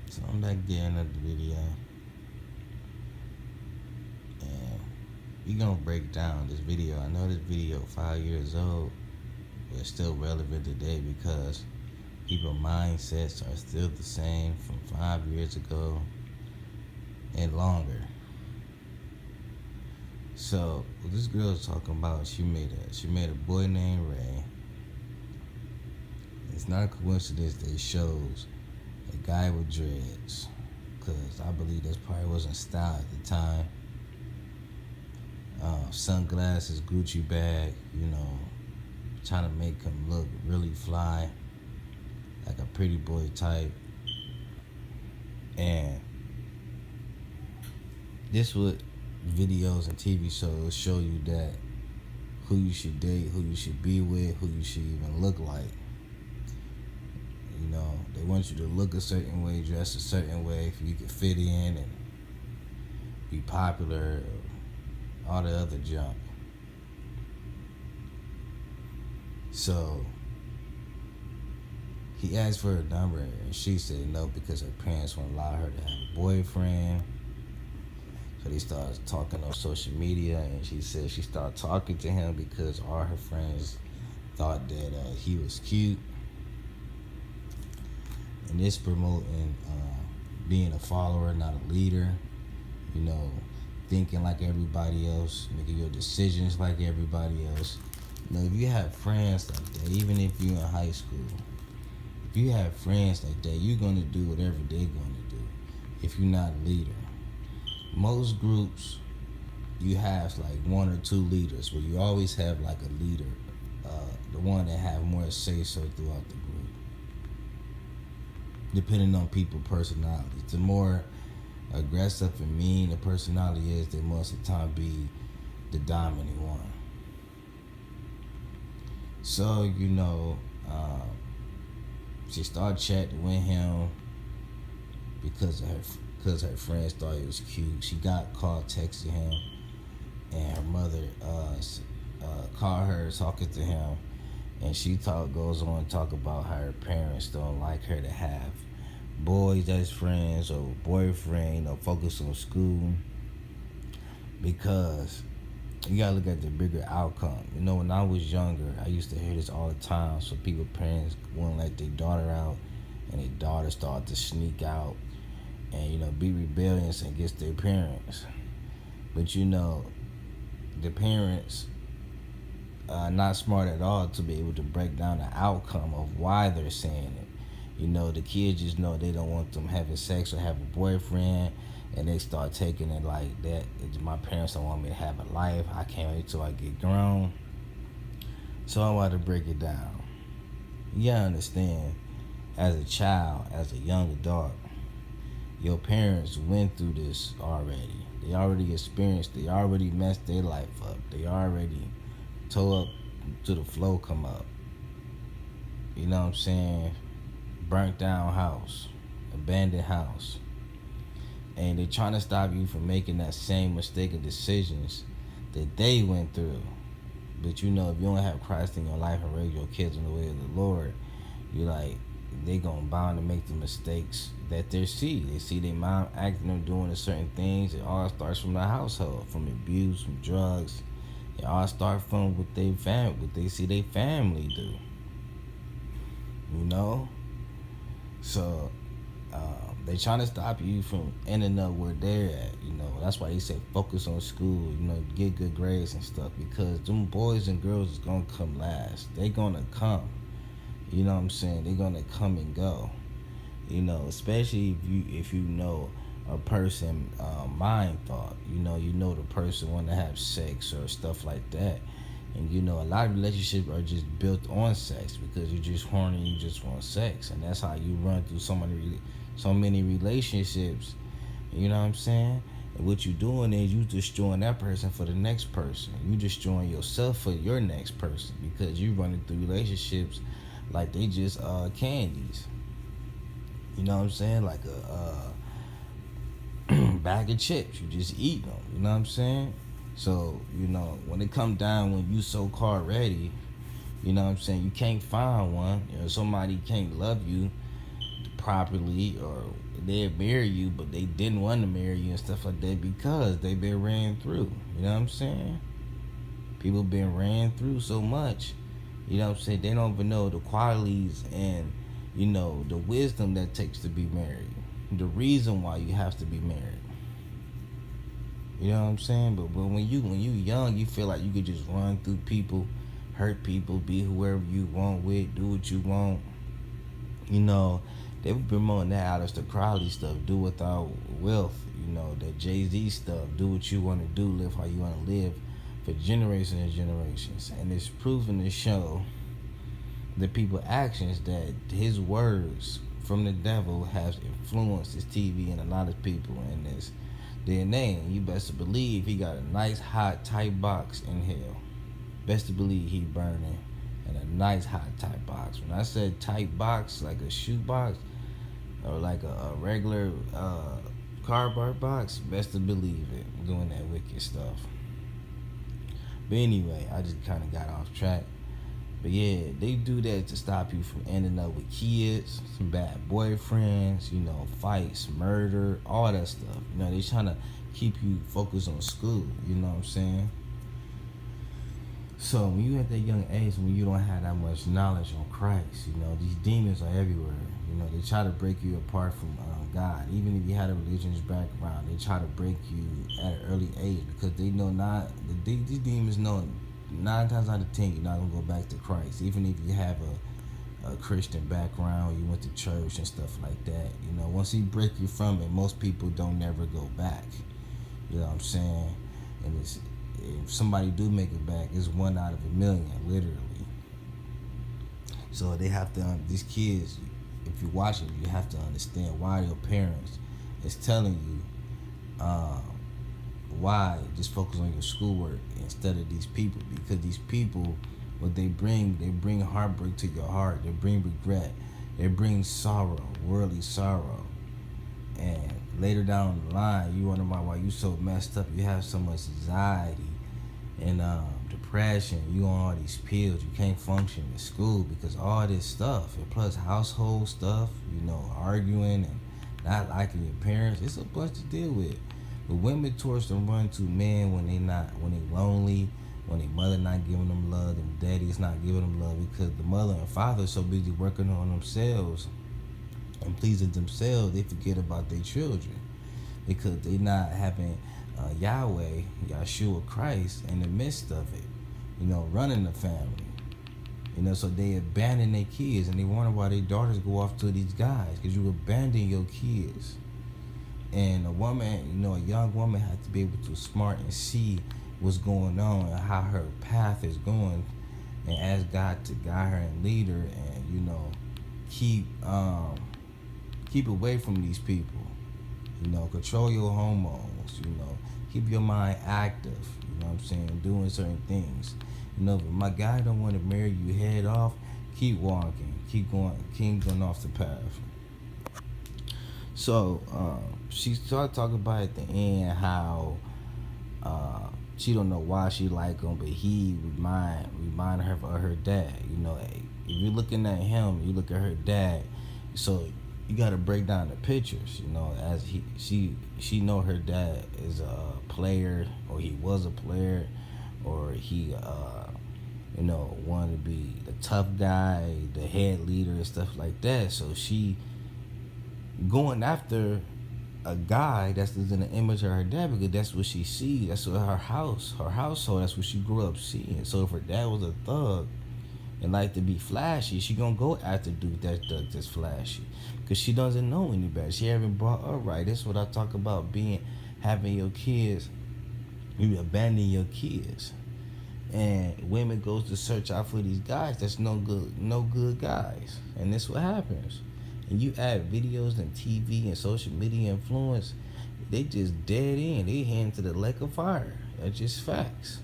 So I'm back there in another video, and we gonna break down this video. I know this video 5 years old, but it's still relevant today because people mindsets are still the same from 5 years ago and longer. So what this girl is talking about, she made a boy named Ray. It's not a coincidence that it shows a guy with dreads, because I believe that probably wasn't style at the time. Sunglasses, Gucci bag, trying to make him look really fly, like a pretty boy type. And this would videos and TV shows show you that who you should date, who you should be with, who you should even look like. They want you to look a certain way, dress a certain way, if you can fit in and be popular, all the other junk. So he asked for her number and she said no because her parents won't allow her to have a boyfriend. So they started talking on social media, and she said she started talking to him because all her friends thought that he was cute. And this promoting being a follower, not a leader. Thinking like everybody else, making your decisions like everybody else. If you have friends like that, even if you're in high school, if you have friends like that, you're gonna do whatever they're gonna do. If you're not a leader, most groups you have like one or two leaders, but you always have like a leader, the one that have more say so throughout the group. Depending on people's personalities, the more aggressive and mean the personality is, they most of the time be the dominant one. So she started chatting with him because her friends thought he was cute. She got caught texting him, and her mother called her talking to him, and she goes on to talk about how her parents don't like her to have boys as friends or boyfriend, focus on school, because you gotta look at the bigger outcome. When I was younger, I used to hear this all the time. So parents wouldn't let their daughter out, and their daughter started to sneak out and be rebellious against their parents. But the parents are not smart at all to be able to break down the outcome of why they're saying it. The kids just know they don't want them having sex or have a boyfriend, and they start taking it like that. My parents don't want me to have a life. I can't wait till I get grown. So I want to break it down. You gotta understand, as a child, as a young adult, your parents went through this already. They already experienced, they already messed their life up. They already tore up to the flow come up. You know what I'm saying? Burnt down house, abandoned house. And they're trying to stop you from making that same mistake of decisions that they went through. But if you don't have Christ in your life and raise your kids in the way of the Lord, they gonna bound to make the mistakes that they see. They see their mom acting or doing certain things. It all starts from the household, from abuse, from drugs. It all starts from what they see their family do. So they trying to stop you from ending up where they're at. That's why they say focus on school. Get good grades and stuff, because them boys and girls is gonna come last. They gonna come. You know what I'm saying? They're gonna come and go. Especially if you know a person mind thought. The person want to have sex or stuff like that. And a lot of relationships are just built on sex, because you're just horny, you just want sex, and that's how you run through so many relationships. You know what I'm saying? And what you doing is you destroying that person for the next person. You destroying yourself for your next person, because you running through relationships like they just candies. You know what I'm saying? Like a bag of chips. You just eat them. You know what I'm saying? So, when it come down, when you so-called ready, you can't find one. Somebody can't love you properly, or they'd marry you, but they didn't want to marry you and stuff like that because they've been ran through. You know what I'm saying? People been ran through so much. You know what I'm saying? They don't even know the qualities and, you know, the wisdom that takes to be married. The reason why you have to be married. You know what I'm saying? But when you young, you feel like you could just run through people, hurt people, be whoever you want with, do what you want. You know, they were promoting that Aleister Crowley stuff, do without wealth. You know, that Jay-Z stuff, do what you want to do, live how you want to live, for generations and generations. And it's proven to show the people's actions that his words from the devil has influenced his TV and a lot of people in this DNA. And you best to believe he got a nice, hot, tight box in hell. Best to believe he burning in a nice, hot, tight box. When I said tight box, like a shoe box or like a regular cardboard box, best to believe it, doing that wicked stuff. But anyway, I just kind of got off track. But yeah, they do that to stop you from ending up with kids, some bad boyfriends, you know, fights, murder, all that stuff. You know, they trying to keep you focused on school, you know what I'm saying? So when you at that young age, when you don't have that much knowledge on Christ, you know, these demons are everywhere. You know, they try to break you apart from God. Even if you had a religious background, they try to break you at an early age because they know these demons know 9 times out of 10 you're not gonna go back to Christ. Even if you have a Christian background, you went to church and stuff like that. You know, once he break you from it, most people don't never go back. You know what I'm saying? And if somebody do make it back, it's 1 out of 1,000,000, literally. So they have to, these kids, if you watch it, you have to understand why your parents is telling you why just focus on your schoolwork instead of these people. Because these people, what they bring heartbreak to your heart. They bring regret. They bring sorrow, worldly sorrow. And later down the line, you wonder why you so messed up. You have so much anxiety and depression. You on all these pills. You can't function in school because all this stuff. And plus household stuff, you know, arguing and not liking your parents. It's a bunch to deal with. But women towards them run to men when they lonely, when their mother not giving them love, and daddy's not giving them love because the mother and father are so busy working on themselves and pleasing themselves, they forget about their children because they not having Yahweh, Yahshua Christ in the midst of it, you know, running the family. You know, so they abandon their kids and they wonder why their daughters go off to these guys because you abandon your kids. And a woman, you know, a young woman has to be able to smart and see what's going on and how her path is going and ask God to guide her and lead her and, you know, keep away from these people. You know, control your hormones, you know, keep your mind active, you know what I'm saying, doing certain things. You know, if my guy don't want to marry you head off, keep walking, keep going off the path. So, she started talking about at the end how she don't know why she like him, but he remind her of her dad. You know, if you're looking at him, you look at her dad. So you got to break down the pictures. You know, as she know her dad is a player, or he was a player, or he you know, wanted to be the tough guy, the head leader and stuff like that. So she going after a guy that's in the image of her dad because that's what she sees. That's what her household, that's what she grew up seeing. So if her dad was a thug and like to be flashy, she gonna go after dude that's flashy because she doesn't know any better. She haven't brought up right. That's what I talk about, having your kids, you abandon your kids. And women goes to search out for these guys that's no good guys. And that's what happens. And you add videos and TV and social media influence, they just dead in. They hand to the lake of fire. That's just facts.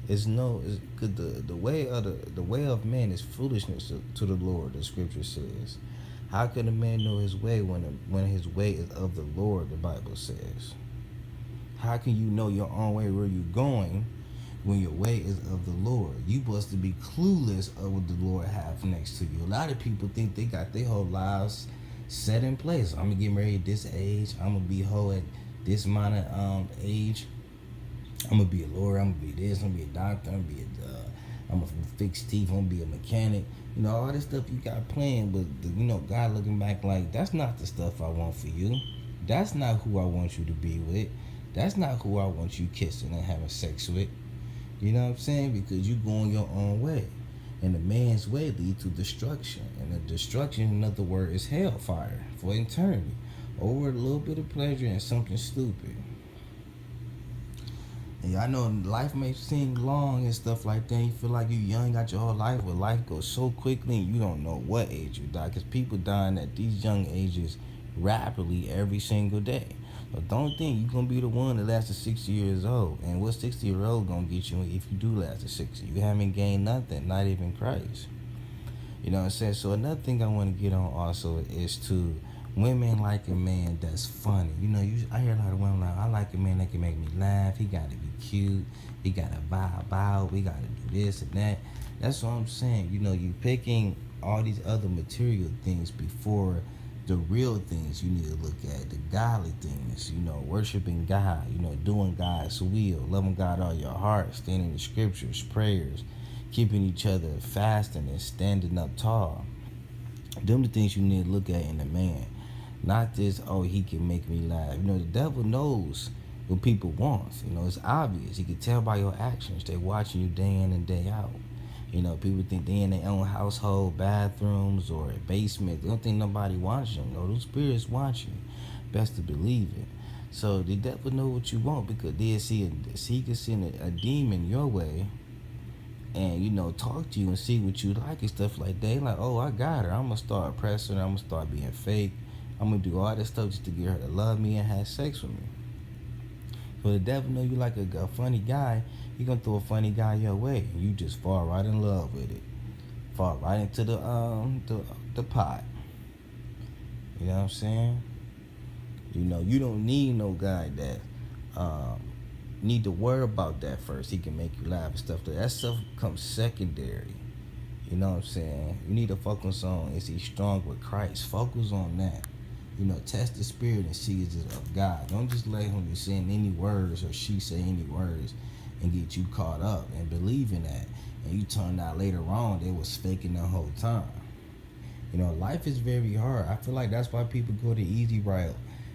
Cause the way of man is foolishness to the Lord. The scripture says, how can a man know his way when his way is of the Lord? The Bible says. How can you know your own way where you're going when your way is of the Lord? You supposed to be clueless of what the Lord have next to you. A lot of people think they got their whole lives set in place. I'm gonna get married at this age. I'm gonna be hoe at this amount of age. I'm gonna be a lawyer. I'm gonna be this. I'm gonna be a doctor. I'm gonna fix teeth. I'm gonna be a mechanic. You know, all this stuff you got planned, but God looking back like, that's not the stuff I want for you. That's not who I want you to be with. That's not who I want you kissing and having sex with. You know what I'm saying? Because you going your own way. And the man's way leads to destruction. And the destruction, in other words, is hellfire for eternity. Over a little bit of pleasure and something stupid. And I know life may seem long and stuff like that. You feel like you young, got your whole life, but life goes so quickly and you don't know what age you die. Because people dying at these young ages rapidly every single day. But don't think you're going to be the one that lasts to 60 years old. And what 60-year-old going to get you if you do last to 60? You haven't gained nothing, not even Christ. You know what I'm saying? So another thing I want to get on also is to women like a man that's funny. I hear a lot of women like, I like a man that can make me laugh. He got to be cute. He got to vibe out. We got to do this and that. That's what I'm saying. You picking all these other material things before the real things you need to look at, the godly things, worshiping God, doing God's will, loving God all your heart, standing in the scriptures, prayers, keeping each other fasting and standing up tall. Them the things you need to look at in a man. Not this, oh, he can make me laugh. The devil knows what people want. It's obvious. He can tell by your actions. They're watching you day in and day out. People think they in their own household, bathrooms, or basement. They don't think nobody watching. Those spirits watching. Best to believe it. So the devil know what you want, because he can send a demon your way and, talk to you and see what you like and stuff like that. Like, oh, I got her. I'm going to start pressing her. I'm going to start being fake. I'm going to do all this stuff just to get her to love me and have sex with me. So the devil know you like a funny guy. He gonna throw a funny guy your way, and you just fall right in love with it. Fall right into the pot. You know what I'm saying? You don't need no guy that need to worry about that first. He can make you laugh and stuff. That stuff comes secondary. You know what I'm saying? You need to focus on, is he strong with Christ? Focus on that. Test the spirit and see is it of God. Don't just let him be saying any words or she say any words and get you caught up and believe in that. And you turn out later on they was faking the whole time. Life is very hard. I feel like that's why people go the easy route.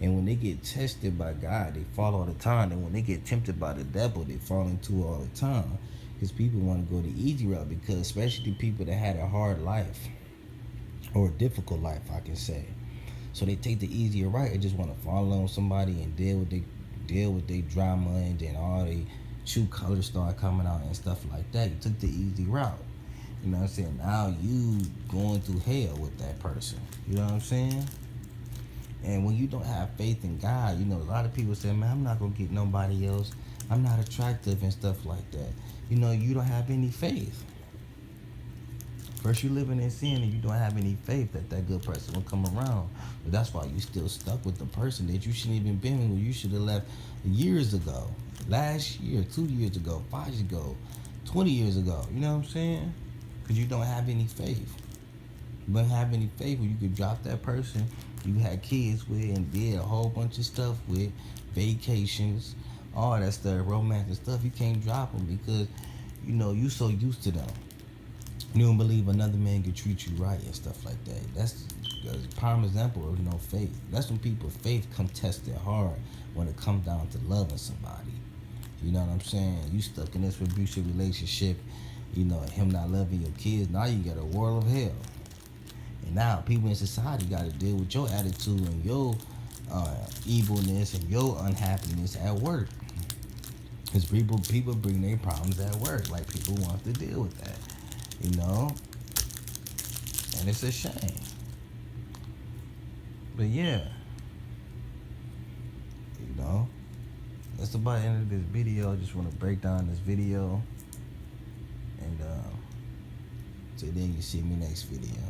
And when they get tested by God, they fall all the time. And when they get tempted by the devil, they fall into it all the time. Because people want to go the easy route, because especially the people that had a hard life or a difficult life, I can say. So they take the easier route and just want to fall on somebody and deal with their drama, and then all the true colors start coming out and stuff like that. You took the easy route. You know what I'm saying? Now you going through hell with that person. You know what I'm saying? And when you don't have faith in God, a lot of people say, man, I'm not going to get nobody else. I'm not attractive and stuff like that. You don't have any faith. First, you living in sin and you don't have any faith that good person will come around. But that's why you still stuck with the person that you shouldn't even been with. You should have left years ago, last year, 2 years ago, 5 years ago, 20 years ago. You know what I'm saying? Because you don't have any faith. You don't have any faith where you could drop that person you had kids with and did a whole bunch of stuff with, vacations, all that stuff, romance and stuff. You can't drop them because, you so used to them. You don't believe another man can treat you right and stuff like that. That's a prime example of no faith. That's when people's faith come tested hard when it comes down to loving somebody. You know what I'm saying? You stuck in this abusive relationship, him not loving your kids. Now you got a world of hell. And now people in society got to deal with your attitude and your evilness and your unhappiness at work. Because people bring their problems at work. Like, people want to deal with that. And it's a shame. But yeah, that's about the end of this video. I just want to break down this video, and so then you see me next video.